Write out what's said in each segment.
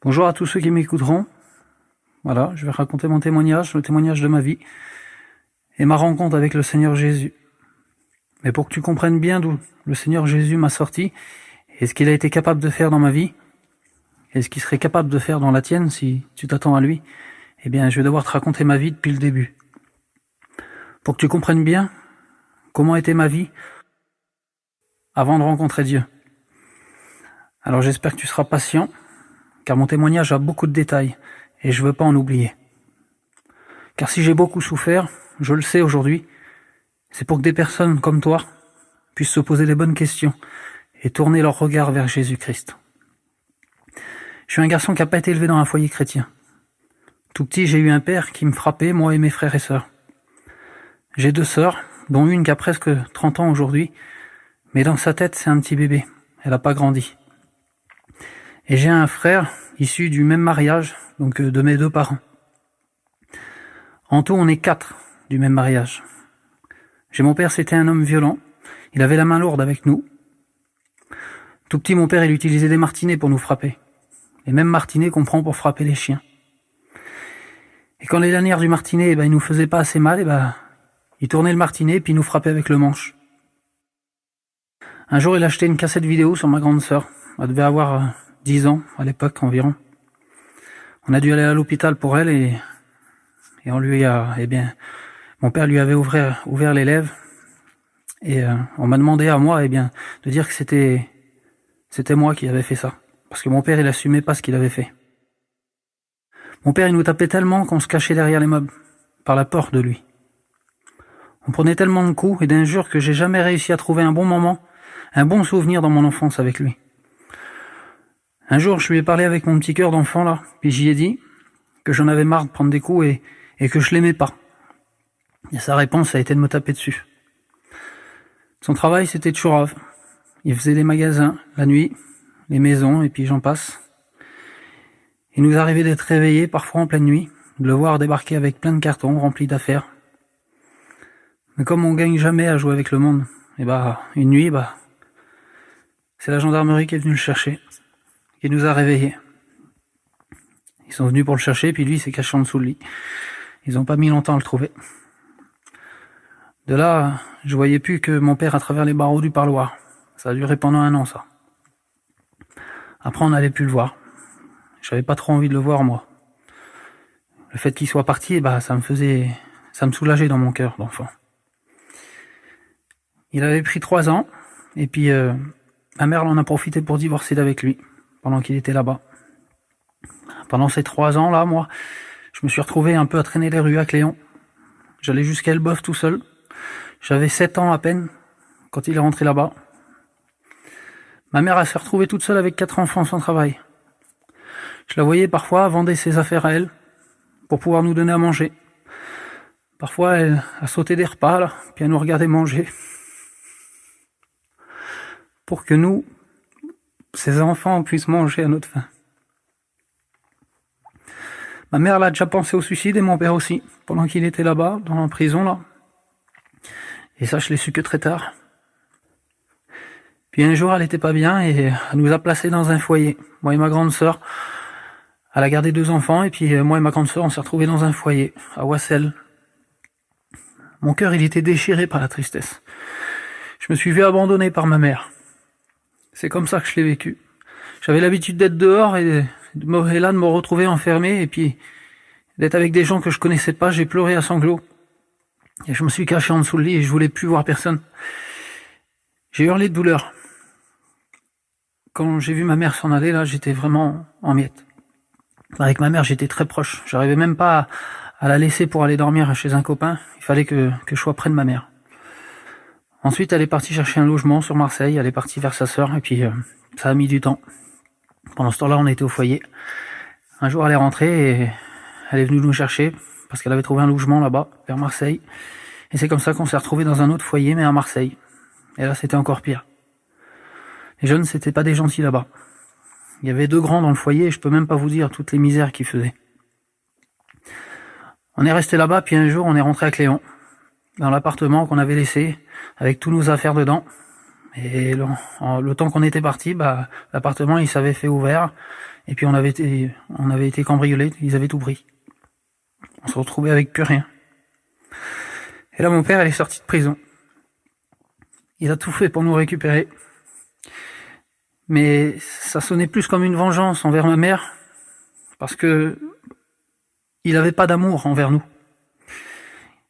Bonjour à tous ceux qui m'écouteront. Voilà, je vais raconter mon témoignage, le témoignage de ma vie et ma rencontre avec le Seigneur Jésus. Mais pour que tu comprennes bien d'où le Seigneur Jésus m'a sorti et ce qu'il a été capable de faire dans ma vie et ce qu'il serait capable de faire dans la tienne si tu t'attends à lui, eh bien, je vais devoir te raconter ma vie depuis le début. Pour que tu comprennes bien comment était ma vie avant de rencontrer Dieu. Alors j'espère que tu seras patient, car mon témoignage a beaucoup de détails et je veux pas en oublier. Car si j'ai beaucoup souffert, je le sais aujourd'hui, c'est pour que des personnes comme toi puissent se poser les bonnes questions et tourner leur regard vers Jésus-Christ. Je suis un garçon qui n'a pas été élevé dans un foyer chrétien. Tout petit, j'ai eu un père qui me frappait, moi et mes frères et sœurs. J'ai 2 sœurs, dont une qui a presque 30 ans aujourd'hui, mais dans sa tête, c'est un petit bébé. Elle n'a pas grandi. Et j'ai un frère issu du même mariage, donc de mes 2 parents. En tout, on est 4 du même mariage. J'ai mon père, c'était un homme violent. Il avait la main lourde avec nous. Tout petit, mon père, il utilisait des martinets pour nous frapper. Les mêmes martinets qu'on prend pour frapper les chiens. Et quand les lanières du martinet, ils nous faisaient pas assez mal, il tournait le martinet puis il nous frappait avec le manche. Un jour, il a acheté une cassette vidéo sur ma grande sœur. Elle devait avoir 10 ans à l'époque environ. On a dû aller à l'hôpital pour elle et on lui a, mon père lui avait ouvert les lèvres et on m'a demandé à moi, de dire que c'était moi qui avais fait ça. Parce que mon père, il assumait pas ce qu'il avait fait. Mon père, il nous tapait tellement qu'on se cachait derrière les meubles, par la peur de lui. On prenait tellement de coups et d'injures que j'ai jamais réussi à trouver un bon moment, un bon souvenir dans mon enfance avec lui. Un jour, je lui ai parlé avec mon petit cœur d'enfant là, puis j'y ai dit que j'en avais marre de prendre des coups et que je l'aimais pas. Et sa réponse a été de me taper dessus. Son travail, c'était de chourave. Il faisait des magasins, la nuit, les maisons, et puis j'en passe. Il nous arrivait d'être réveillés, parfois en pleine nuit, de le voir débarquer avec plein de cartons remplis d'affaires. Mais comme on gagne jamais à jouer avec le monde, une nuit, c'est la gendarmerie qui est venue le chercher, qui nous a réveillés. Ils sont venus pour le chercher, puis lui, il s'est caché en dessous le lit. Ils n'ont pas mis longtemps à le trouver. De là, je voyais plus que mon père à travers les barreaux du parloir. Ça a duré pendant 1 an, ça. Après, on n'allait plus le voir. J'avais pas trop envie de le voir, moi. Le fait qu'il soit parti, ça me soulageait dans mon cœur d'enfant. Il avait pris 3 ans, et puis ma mère en a profité pour divorcer d'avec lui, pendant qu'il était là-bas. Pendant ces 3 ans-là, moi, je me suis retrouvé un peu à traîner les rues à Cléon. J'allais jusqu'à Elbeuf tout seul. J'avais 7 ans à peine, quand il est rentré là-bas. Ma mère, elle s'est retrouvée toute seule avec 4 enfants sans travail. Je la voyais parfois vendre ses affaires à elle, pour pouvoir nous donner à manger. Parfois, elle a sauté des repas, là, puis elle nous regardait manger. Pour que nous, ses enfants, puissent manger à notre faim. Ma mère, elle a déjà pensé au suicide et mon père aussi, pendant qu'il était là-bas, dans la prison, là. Et ça, je l'ai su que très tard. Puis un jour, elle était pas bien et elle nous a placés dans un foyer. Moi et ma grande sœur, elle a gardé 2 enfants et puis moi et ma grande sœur, on s'est retrouvés dans un foyer, à Wassel. Mon cœur, il était déchiré par la tristesse. Je me suis vu abandonné par ma mère. C'est comme ça que je l'ai vécu. J'avais l'habitude d'être dehors et de me retrouver enfermé et puis d'être avec des gens que je connaissais pas. J'ai pleuré à sanglots. Et je me suis caché en dessous le lit et je voulais plus voir personne. J'ai hurlé de douleur. Quand j'ai vu ma mère s'en aller, là, j'étais vraiment en miettes. Avec ma mère, j'étais très proche. J'arrivais même pas à la laisser pour aller dormir chez un copain. Il fallait que je sois près de ma mère. Ensuite, elle est partie chercher un logement sur Marseille. Elle est partie vers sa sœur et puis ça a mis du temps. Pendant ce temps-là, on était au foyer. Un jour, elle est rentrée et elle est venue nous chercher parce qu'elle avait trouvé un logement là-bas, vers Marseille. Et c'est comme ça qu'on s'est retrouvés dans un autre foyer, mais à Marseille. Et là, c'était encore pire. Les jeunes, c'était pas des gentils là-bas. Il y avait 2 grands dans le foyer et je peux même pas vous dire toutes les misères qu'ils faisaient. On est resté là-bas, puis un jour, on est rentré à Cléon, dans l'appartement qu'on avait laissé, avec tous nos affaires dedans. Et le temps qu'on était parti, l'appartement, il s'avait fait ouvert. Et puis on avait été cambriolés, ils avaient tout pris. On se retrouvait avec plus rien. Et là, mon père, il est sorti de prison. Il a tout fait pour nous récupérer. Mais ça sonnait plus comme une vengeance envers ma mère, parce que il avait pas d'amour envers nous.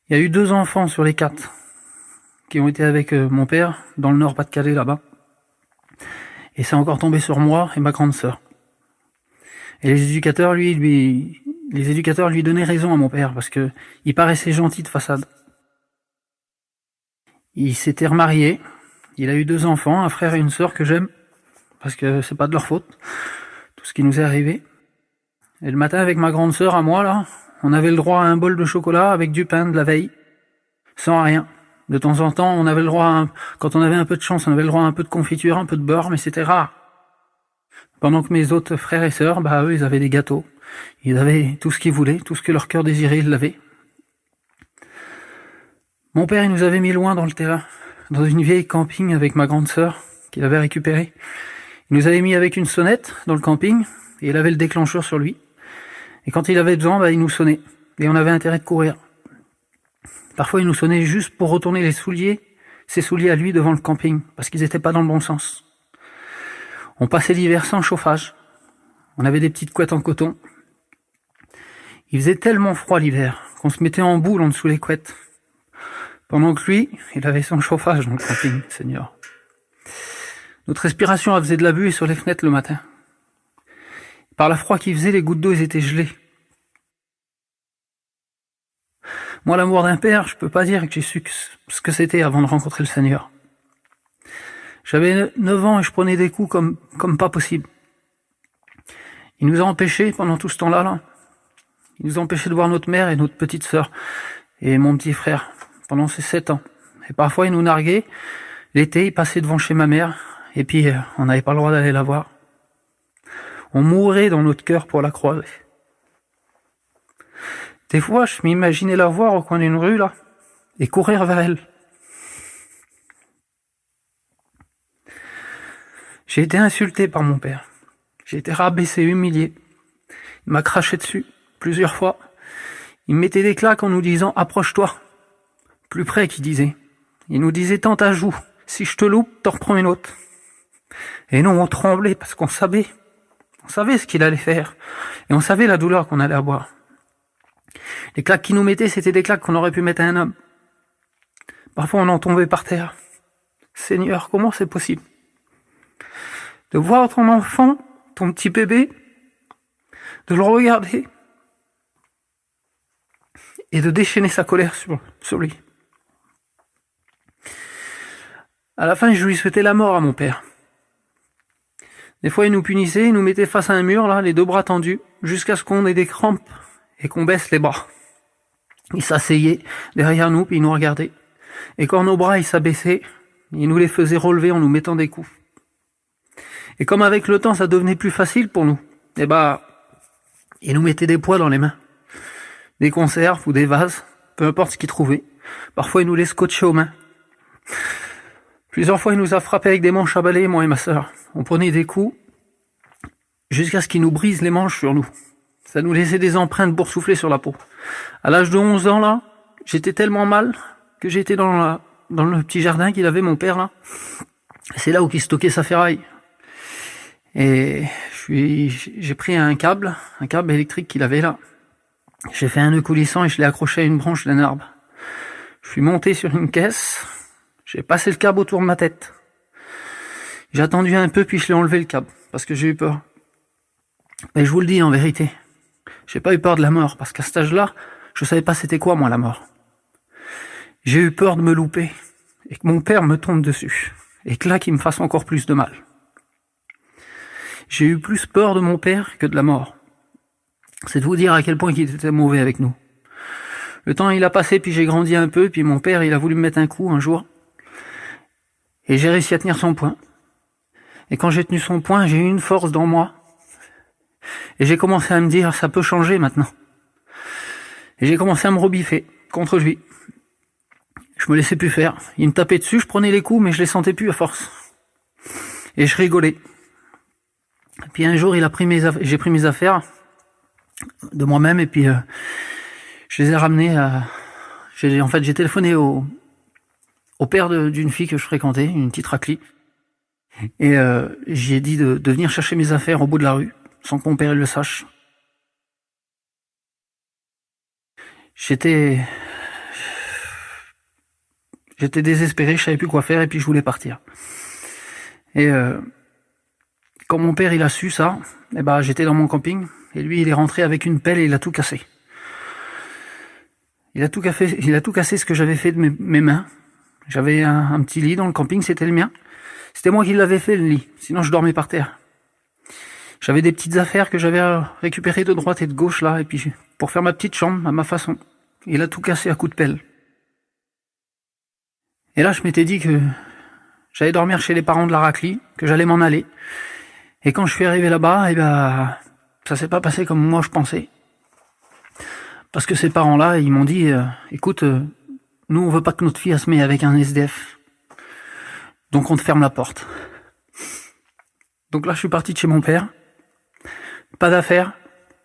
Il y a eu 2 enfants sur les 4 qui ont été avec mon père dans le Nord-Pas-de-Calais là-bas. Et c'est encore tombé sur moi et ma grande sœur. Et les éducateurs lui donnaient raison à mon père parce que il paraissait gentil de façade. Il s'était remarié, il a eu 2 enfants, un frère et une sœur que j'aime parce que c'est pas de leur faute tout ce qui nous est arrivé. Et le matin avec ma grande sœur à moi là, on avait le droit à un bol de chocolat avec du pain de la veille, sans rien. De temps en temps, on avait le droit quand on avait un peu de chance, on avait le droit à un peu de confiture, un peu de beurre, mais c'était rare. Pendant que mes autres frères et sœurs, eux, ils avaient des gâteaux. Ils avaient tout ce qu'ils voulaient, tout ce que leur cœur désirait, ils l'avaient. Mon père, il nous avait mis loin dans le terrain, dans une vieille camping avec ma grande sœur, qu'il avait récupérée. Il nous avait mis avec une sonnette dans le camping, et il avait le déclencheur sur lui. Et quand il avait besoin, il nous sonnait. Et on avait intérêt de courir. Parfois, il nous sonnait juste pour retourner ses souliers à lui devant le camping, parce qu'ils étaient pas dans le bon sens. On passait l'hiver sans chauffage. On avait des petites couettes en coton. Il faisait tellement froid l'hiver qu'on se mettait en boule en dessous les couettes. Pendant que lui, il avait son chauffage dans le camping, Seigneur. Notre respiration, elle faisait de la buée sur les fenêtres le matin. Par la froid qu'il faisait, les gouttes d'eau, ils étaient gelées. Moi, l'amour d'un père, je peux pas dire que j'ai su ce que c'était avant de rencontrer le Seigneur. J'avais 9 ans et je prenais des coups comme pas possible. Il nous a empêchés pendant tout ce temps-là, il nous a empêchés de voir notre mère et notre petite sœur et mon petit frère pendant ces 7 ans. Et parfois, il nous narguait. L'été, il passait devant chez ma mère et puis on n'avait pas le droit d'aller la voir. On mourait dans notre cœur pour la croiser. Des fois, je m'imaginais la voir au coin d'une rue, là, et courir vers elle. J'ai été insulté par mon père. J'ai été rabaissé, humilié. Il m'a craché dessus, plusieurs fois. Il me mettait des claques en nous disant « Approche-toi ». Plus près, qu'il disait. Il nous disait « Tends ta joue. Si je te loupe, t'en reprends une autre ». Et nous, on tremblait parce qu'on savait. On savait ce qu'il allait faire. Et on savait la douleur qu'on allait avoir. Les claques qu'il nous mettait, c'était des claques qu'on aurait pu mettre à un homme. Parfois, on en tombait par terre. Seigneur, comment c'est possible de voir ton enfant, ton petit bébé, de le regarder et de déchaîner sa colère sur lui. À la fin, je lui souhaitais la mort à mon père. Des fois, il nous punissait, il nous mettait face à un mur, là, les 2 bras tendus, jusqu'à ce qu'on ait des crampes et qu'on baisse les bras. Il s'asseyait derrière nous, puis il nous regardait. Et quand nos bras, ils s'abaissaient, il nous les faisait relever en nous mettant des coups. Et comme avec le temps, ça devenait plus facile pour nous, il nous mettait des poids dans les mains. Des conserves ou des vases, peu importe ce qu'il trouvait. Parfois, il nous les scotchait aux mains. Plusieurs fois, il nous a frappés avec des manches à balai, moi et ma sœur. On prenait des coups jusqu'à ce qu'il nous brise les manches sur nous. Ça nous laissait des empreintes boursouflées sur la peau. À l'âge de 11 ans, là, j'étais tellement mal que j'étais dans le petit jardin qu'il avait, mon père, là. C'est là où il stockait sa ferraille. Et j'ai pris un câble électrique qu'il avait là. J'ai fait un nœud coulissant et je l'ai accroché à une branche d'un arbre. Je suis monté sur une caisse, j'ai passé le câble autour de ma tête. J'ai attendu un peu puis je l'ai enlevé le câble, parce que j'ai eu peur. Et je vous le dis en vérité, j'ai pas eu peur de la mort, parce qu'à cet âge-là, je savais pas c'était quoi moi la mort. J'ai eu peur de me louper, et que mon père me tombe dessus, et que là qu'il me fasse encore plus de mal. J'ai eu plus peur de mon père que de la mort. C'est de vous dire à quel point il était mauvais avec nous. Le temps il a passé, puis j'ai grandi un peu, puis mon père il a voulu me mettre un coup un jour, et j'ai réussi à tenir son poing. Et quand j'ai tenu son poing, j'ai eu une force dans moi, et j'ai commencé à me dire ça peut changer maintenant. Et j'ai commencé à me rebiffer contre lui. Je me laissais plus faire. Il me tapait dessus, je prenais les coups, mais je les sentais plus à force. Et je rigolais. Puis un jour, j'ai pris mes affaires de moi-même et puis je les ai ramenées j'ai téléphoné au père d'une fille que je fréquentais, une petite raclie, et j'ai dit de venir chercher mes affaires au bout de la rue, sans que mon père le sache. J'étais désespéré, je savais plus quoi faire et puis je voulais partir. Et quand mon père il a su ça, j'étais dans mon camping et lui il est rentré avec une pelle et il a tout cassé. Il a tout cassé ce que j'avais fait de mes mains. J'avais un petit lit dans le camping, c'était le mien. C'était moi qui l'avais fait le lit, sinon je dormais par terre. J'avais des petites affaires que j'avais récupérées de droite et de gauche là, et puis pour faire ma petite chambre à ma façon. Il a tout cassé à coups de pelle. Et là je m'étais dit que j'allais dormir chez les parents de la raclie, que j'allais m'en aller. Et quand je suis arrivé là-bas, ça s'est pas passé comme moi je pensais. Parce que ces parents-là, ils m'ont dit, écoute, nous on veut pas que notre fille se mette avec un SDF. Donc on te ferme la porte. Donc là je suis parti de chez mon père. Pas d'affaires,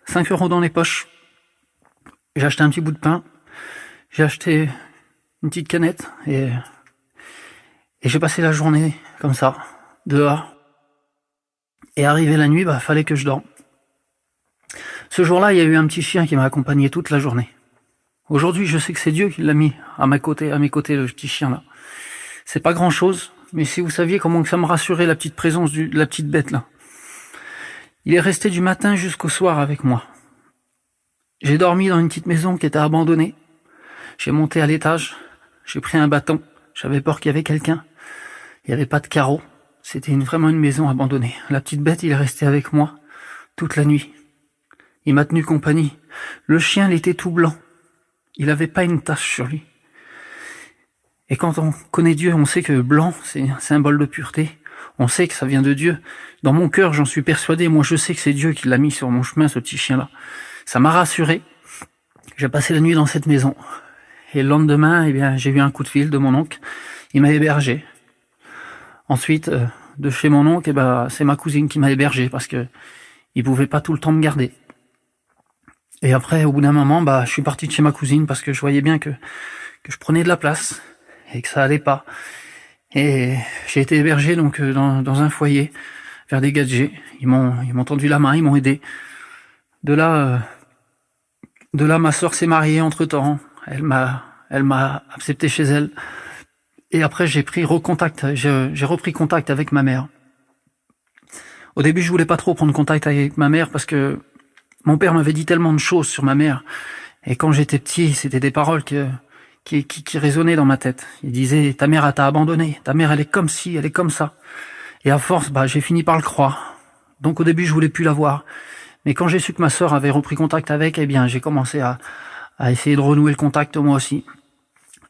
5 € dans les poches. J'ai acheté un petit bout de pain. J'ai acheté une petite canette et j'ai passé la journée comme ça, dehors. Et arrivé la nuit, fallait que je dorme. Ce jour-là, il y a eu un petit chien qui m'a accompagné toute la journée. Aujourd'hui, je sais que c'est Dieu qui l'a mis à mes côtés, le petit chien là. C'est pas grand chose, mais si vous saviez comment que ça me rassurait la petite présence de la petite bête là. Il est resté du matin jusqu'au soir avec moi. J'ai dormi dans une petite maison qui était abandonnée. J'ai monté à l'étage, j'ai pris un bâton, j'avais peur qu'il y avait quelqu'un. Il n'y avait pas de carreaux, c'était vraiment une maison abandonnée. La petite bête, il est resté avec moi toute la nuit. Il m'a tenu compagnie. Le chien, il était tout blanc. Il avait pas une tache sur lui. Et quand on connaît Dieu, on sait que blanc, c'est un symbole de pureté. On sait que ça vient de Dieu. Dans mon cœur, j'en suis persuadé. Moi, je sais que c'est Dieu qui l'a mis sur mon chemin, ce petit chien-là. Ça m'a rassuré. J'ai passé la nuit dans cette maison. Et le lendemain, j'ai eu un coup de fil de mon oncle. Il m'a hébergé. Ensuite, de chez mon oncle, c'est ma cousine qui m'a hébergé parce que il pouvait pas tout le temps me garder. Et après, au bout d'un moment, je suis parti de chez ma cousine parce que je voyais bien que je prenais de la place et que ça allait pas. Et j'ai été hébergé donc dans un foyer vers des gadgets. Ils m'ont tendu la main, ils m'ont aidé. De là, ma sœur s'est mariée entre-temps. Elle m'a accepté chez elle. Et après, j'ai repris contact avec ma mère. Au début, je voulais pas trop prendre contact avec ma mère parce que mon père m'avait dit tellement de choses sur ma mère. Et quand j'étais petit, c'était des paroles qui résonnaient dans ma tête. Il disait, ta mère, elle t'a abandonné. Ta mère, elle est comme ci, elle est comme ça. Et à force, j'ai fini par le croire. Donc au début, je voulais plus la voir. Mais quand j'ai su que ma sœur avait repris contact avec, j'ai commencé à essayer de renouer le contact moi aussi.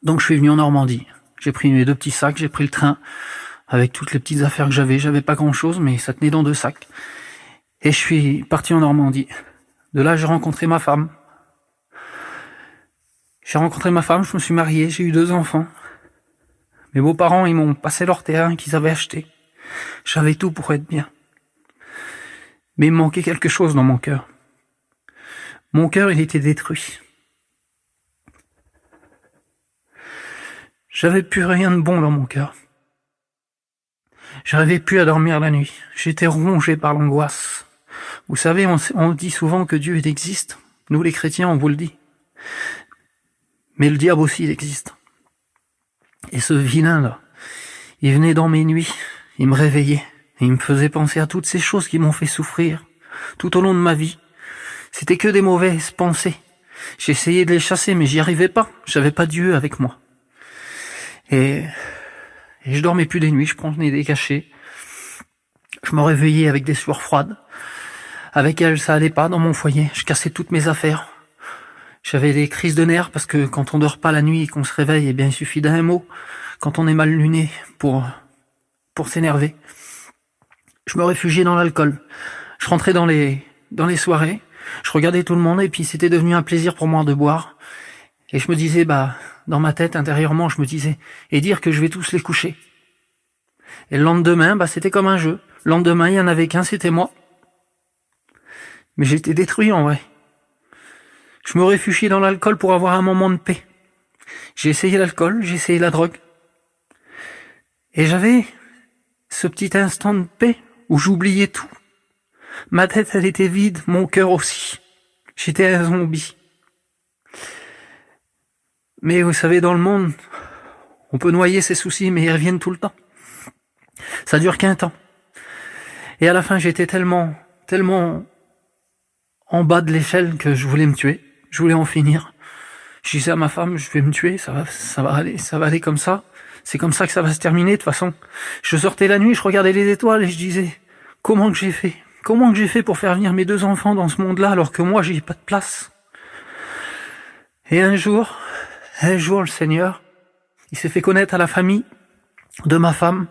Donc je suis venu en Normandie. J'ai pris mes 2 petits sacs, j'ai pris le train avec toutes les petites affaires que j'avais. J'avais pas grand chose, mais ça tenait dans 2 sacs. Et je suis parti en Normandie. De là, j'ai rencontré ma femme. Je me suis marié, j'ai eu 2 enfants. Mes beaux-parents, ils m'ont passé leur terrain qu'ils avaient acheté. J'avais tout pour être bien. Mais il me manquait quelque chose dans mon cœur. Mon cœur, il était détruit. J'avais plus rien de bon dans mon cœur. J'arrivais plus à dormir la nuit. J'étais rongé par l'angoisse. Vous savez, on dit souvent que Dieu existe. Nous, les chrétiens, on vous le dit. Mais le diable aussi, il existe. Et ce vilain-là, il venait dans mes nuits, il me réveillait, et il me faisait penser à toutes ces choses qui m'ont fait souffrir tout au long de ma vie. C'était que des mauvaises pensées. J'essayais de les chasser, mais j'y arrivais pas. J'avais pas Dieu avec moi. Et je dormais plus des nuits, je prenais des cachets. Je me réveillais avec des sueurs froides. Avec elle, ça allait pas dans mon foyer. Je cassais toutes mes affaires. J'avais des crises de nerfs parce que quand on dort pas la nuit et qu'on se réveille, il suffit d'un mot. Quand on est mal luné pour s'énerver. Je me réfugiais dans l'alcool. Je rentrais dans les soirées. Je regardais tout le monde et puis c'était devenu un plaisir pour moi de boire. Et je me disais, dans ma tête, intérieurement, je me disais, et dire que je vais tous les coucher. Et le lendemain, c'était comme un jeu. Le lendemain, il y en avait qu'un, c'était moi. Mais j'étais détruit en vrai. Je me réfugiais dans l'alcool pour avoir un moment de paix. J'ai essayé l'alcool, j'ai essayé la drogue. Et j'avais ce petit instant de paix où j'oubliais tout. Ma tête, elle était vide, mon cœur aussi. J'étais un zombie. Mais vous savez, dans le monde, on peut noyer ses soucis, mais ils reviennent tout le temps. Ça dure qu'un temps. Et à la fin, j'étais tellement en bas de l'échelle que je voulais me tuer. Je voulais en finir. Je disais à ma femme, je vais me tuer, ça va aller comme ça. C'est comme ça que ça va se terminer, de toute façon. Je sortais la nuit, je regardais les étoiles et je disais, comment que j'ai fait? Comment que j'ai fait pour faire venir mes 2 enfants dans ce monde-là alors que moi, j'ai pas de place? Et un jour, le Seigneur, il s'est fait connaître à la famille de ma femme.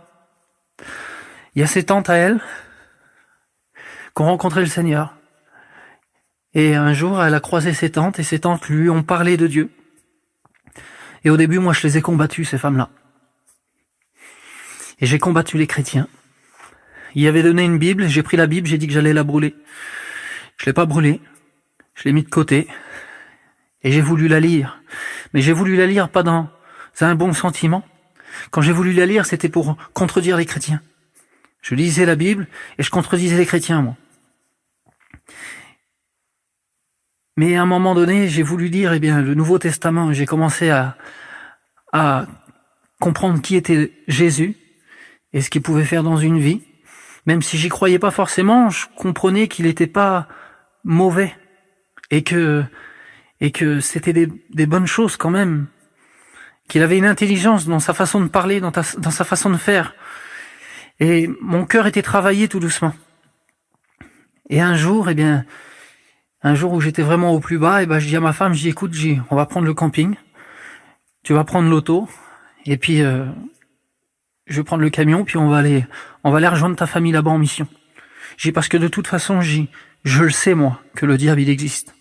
Il y a ses tantes à elle qui ont rencontré le Seigneur. Et un jour, elle a croisé ses tantes et ses tantes lui ont parlé de Dieu. Et au début, moi, je les ai combattues, ces femmes-là. Et j'ai combattu les chrétiens. Il avait donné une Bible, j'ai pris la Bible, j'ai dit que j'allais la brûler. Je l'ai pas brûlée, je l'ai mis de côté. Et j'ai voulu la lire. Mais j'ai voulu la lire pas dans un bon sentiment. Quand j'ai voulu la lire, c'était pour contredire les chrétiens. Je lisais la Bible et je contredisais les chrétiens, moi. Mais à un moment donné, j'ai voulu lire le Nouveau Testament. J'ai commencé à comprendre qui était Jésus et ce qu'il pouvait faire dans une vie. Même si j'y croyais pas forcément, je comprenais qu'il n'était pas mauvais et que c'était des bonnes choses quand même. Qu'il avait une intelligence dans sa façon de parler, dans sa façon de faire. Et mon cœur était travaillé tout doucement. Et un jour où j'étais vraiment au plus bas, je dis à ma femme, écoute, on va prendre le camping, tu vas prendre l'auto, et puis je vais prendre le camion, puis on va aller rejoindre ta famille là-bas en mission. Parce que de toute façon, je le sais moi, que le diable il existe.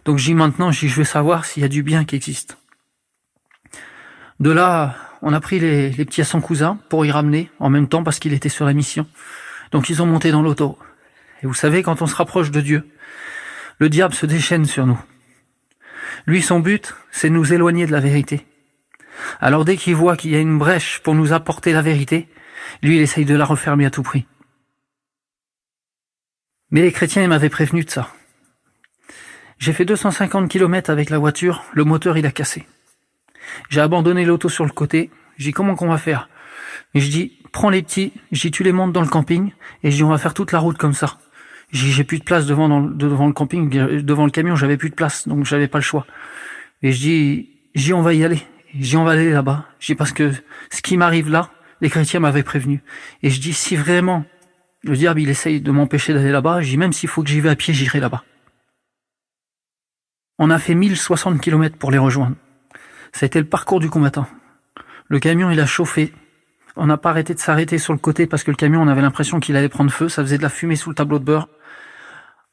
Donc maintenant, je vais savoir s'il y a du bien qui existe. De là, on a pris les petits à son cousin pour y ramener en même temps parce qu'il était sur la mission. Donc ils ont monté dans l'auto. Et vous savez, quand on se rapproche de Dieu, le diable se déchaîne sur nous. Lui, son but, c'est de nous éloigner de la vérité. Alors dès qu'il voit qu'il y a une brèche pour nous apporter la vérité, lui, il essaye de la refermer à tout prix. Mais les chrétiens, ils m'avaient prévenu de ça. J'ai fait 250 km avec la voiture, le moteur, il a cassé. J'ai abandonné l'auto sur le côté, je dis comment qu'on va faire? Et je dis, prends les petits, tu les montes dans le camping, et je dis, on va faire toute la route comme ça. J'ai plus de place devant le camping, devant le camion, j'avais plus de place, donc j'avais pas le choix. Et je dis, on va y aller. On va aller là-bas. Parce que ce qui m'arrive là, les chrétiens m'avaient prévenu. Et je dis, si vraiment le diable, il essaye de m'empêcher d'aller là-bas, même s'il faut que j'y vais à pied, j'irai là-bas. On a fait 1060 km pour les rejoindre. Ça a été le parcours du combattant. Le camion, il a chauffé. On n'a pas arrêté de s'arrêter sur le côté parce que le camion, on avait l'impression qu'il allait prendre feu. Ça faisait de la fumée sous le tableau de bord.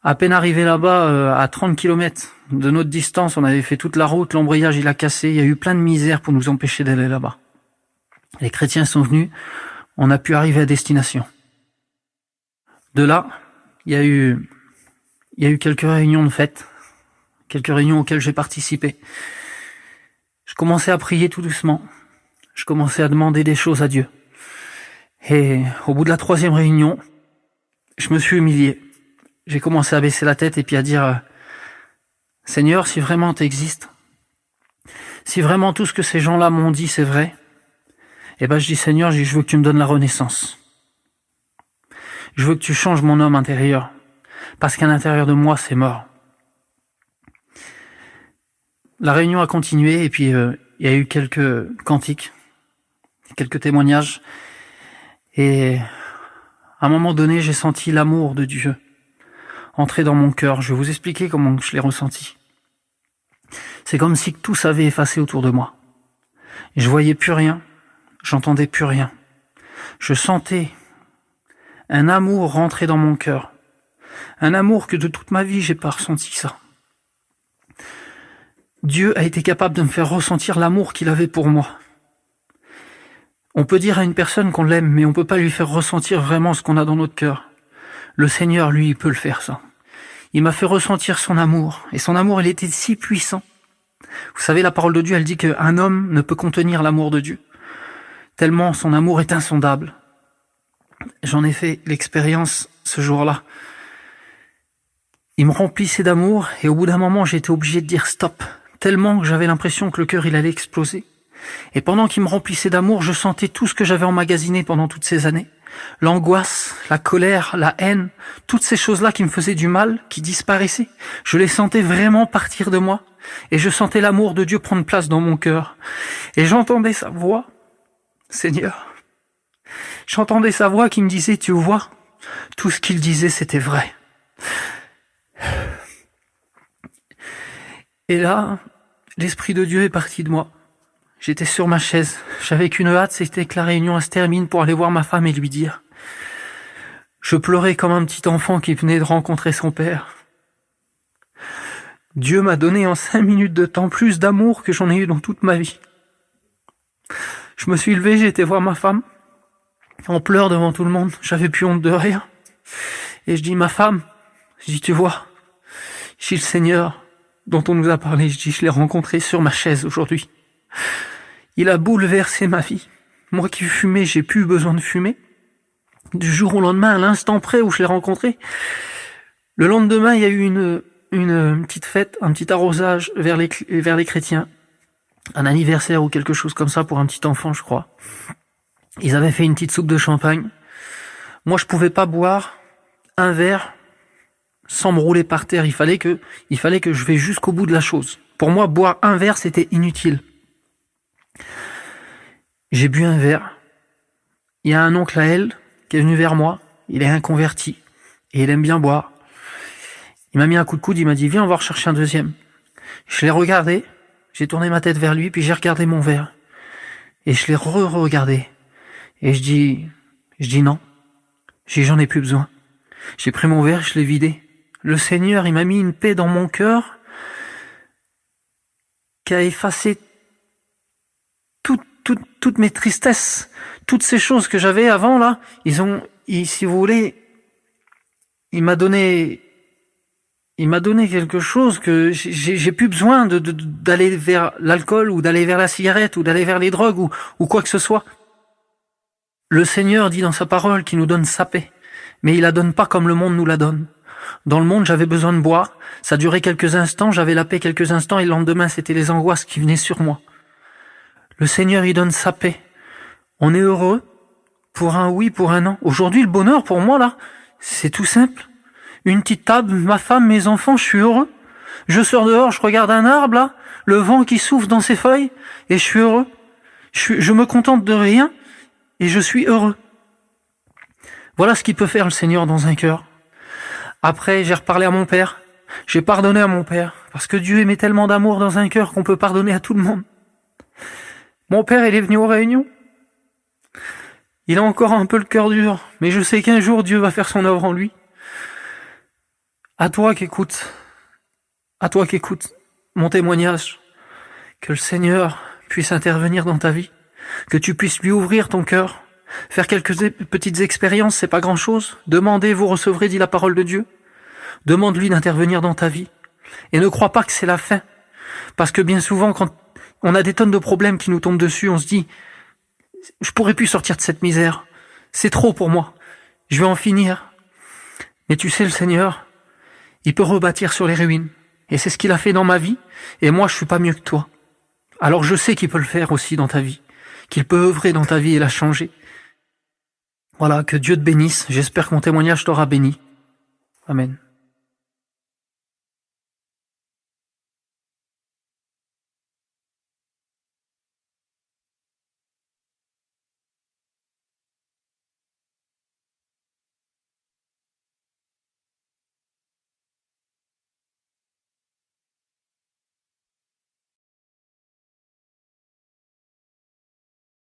À peine arrivé là-bas, à 30 km de notre distance, on avait fait toute la route, l'embrayage, il a cassé. Il y a eu plein de misère pour nous empêcher d'aller là-bas. Les chrétiens sont venus. On a pu arriver à destination. De là, il y a eu quelques réunions de fête. Quelques réunions auxquelles j'ai participé. Je commençais à prier tout doucement. Je commençais à demander des choses à Dieu. Et au bout de la 3e réunion, je me suis humilié. J'ai commencé à baisser la tête et puis à dire « Seigneur, si vraiment tu existes, si vraiment tout ce que ces gens-là m'ont dit c'est vrai, je dis Seigneur, je veux que tu me donnes la renaissance. Je veux que tu changes mon homme intérieur, parce qu'à l'intérieur de moi, c'est mort. » La réunion a continué et puis il y a eu quelques cantiques, quelques témoignages. Et à un moment donné, j'ai senti l'amour de Dieu entrer dans mon cœur. Je vais vous expliquer comment je l'ai ressenti. C'est comme si tout s'avait effacé autour de moi. Et je voyais plus rien, j'entendais plus rien. Je sentais un amour rentrer dans mon cœur. Un amour que de toute ma vie, j'ai pas ressenti ça. Dieu a été capable de me faire ressentir l'amour qu'il avait pour moi. On peut dire à une personne qu'on l'aime, mais on peut pas lui faire ressentir vraiment ce qu'on a dans notre cœur. Le Seigneur, lui, il peut le faire, ça. Il m'a fait ressentir son amour. Et son amour, il était si puissant. Vous savez, la parole de Dieu, elle dit qu'un homme ne peut contenir l'amour de Dieu. Tellement son amour est insondable. J'en ai fait l'expérience ce jour-là. Il me remplissait d'amour et au bout d'un moment, j'étais obligé de dire stop. Tellement que j'avais l'impression que le cœur, il allait exploser. Et pendant qu'il me remplissait d'amour, je sentais tout ce que j'avais emmagasiné pendant toutes ces années. L'angoisse, la colère, la haine, toutes ces choses-là qui me faisaient du mal, qui disparaissaient. Je les sentais vraiment partir de moi. Et je sentais l'amour de Dieu prendre place dans mon cœur. Et j'entendais sa voix, Seigneur. J'entendais sa voix qui me disait, tu vois, tout ce qu'il disait, c'était vrai. Et là, l'Esprit de Dieu est parti de moi. J'étais sur ma chaise. J'avais qu'une hâte, c'était que la réunion se termine pour aller voir ma femme et lui dire. Je pleurais comme un petit enfant qui venait de rencontrer son père. Dieu m'a donné en 5 minutes de temps plus d'amour que j'en ai eu dans toute ma vie. Je me suis levé, j'ai été voir ma femme, en pleurs devant tout le monde. J'avais plus honte de rien. Et je dis, ma femme, je dis, tu vois, je dis, le Seigneur dont on nous a parlé, je dis, je l'ai rencontré sur ma chaise aujourd'hui. Il a bouleversé ma vie. Moi qui fumais, j'ai plus besoin de fumer. Du jour au lendemain, à l'instant près où je l'ai rencontré, le lendemain, il y a eu une petite fête, un petit arrosage vers les chrétiens. Un anniversaire ou quelque chose comme ça pour un petit enfant, je crois. Ils avaient fait une petite soupe de champagne. Moi, je pouvais pas boire un verre sans me rouler par terre. Il fallait que je vais jusqu'au bout de la chose. Pour moi, boire un verre, c'était inutile. J'ai bu un verre. Il y a un oncle à elle qui est venu vers moi. Il est inconverti. Et il aime bien boire. Il m'a mis un coup de coude, il m'a dit, viens, on va rechercher un deuxième. Je l'ai regardé. J'ai tourné ma tête vers lui, puis j'ai regardé mon verre. Et je l'ai re-regardé. Et je dis non. J'en ai plus besoin. J'ai pris mon verre, je l'ai vidé. Le Seigneur, il m'a mis une paix dans mon cœur qui a effacé toutes mes tristesses, toutes ces choses que j'avais avant, là. Si vous voulez, il m'a donné quelque chose que j'ai plus besoin d'aller vers l'alcool ou d'aller vers la cigarette ou d'aller vers les drogues ou quoi que ce soit. Le Seigneur dit dans sa parole qu'il nous donne sa paix, mais il la donne pas comme le monde nous la donne. Dans le monde, j'avais besoin de boire, ça durait quelques instants, j'avais la paix quelques instants et le lendemain, c'était les angoisses qui venaient sur moi. Le Seigneur, il donne sa paix. On est heureux pour un oui, pour un non. Aujourd'hui, le bonheur pour moi, là, c'est tout simple. Une petite table, ma femme, mes enfants, je suis heureux. Je sors dehors, je regarde un arbre, là, le vent qui souffle dans ses feuilles, et je suis heureux. Je me contente de rien, et je suis heureux. Voilà ce qu'il peut faire le Seigneur dans un cœur. Après, j'ai reparlé à mon père. J'ai pardonné à mon père, parce que Dieu met tellement d'amour dans un cœur qu'on peut pardonner à tout le monde. Mon père, il est venu aux réunions. Il a encore un peu le cœur dur, mais je sais qu'un jour, Dieu va faire son œuvre en lui. À toi qui écoutes mon témoignage, que le Seigneur puisse intervenir dans ta vie, que tu puisses lui ouvrir ton cœur, faire quelques petites expériences, c'est pas grand-chose. Demandez, vous recevrez, dit la parole de Dieu. Demande-lui d'intervenir dans ta vie. Et ne crois pas que c'est la fin. Parce que bien souvent, quand on a des tonnes de problèmes qui nous tombent dessus, on se dit, je pourrais plus sortir de cette misère. C'est trop pour moi. Je vais en finir. Mais tu sais, le Seigneur, il peut rebâtir sur les ruines. Et c'est ce qu'il a fait dans ma vie. Et moi, je suis pas mieux que toi. Alors je sais qu'il peut le faire aussi dans ta vie. Qu'il peut œuvrer dans ta vie et la changer. Voilà, que Dieu te bénisse. J'espère que mon témoignage t'aura béni. Amen.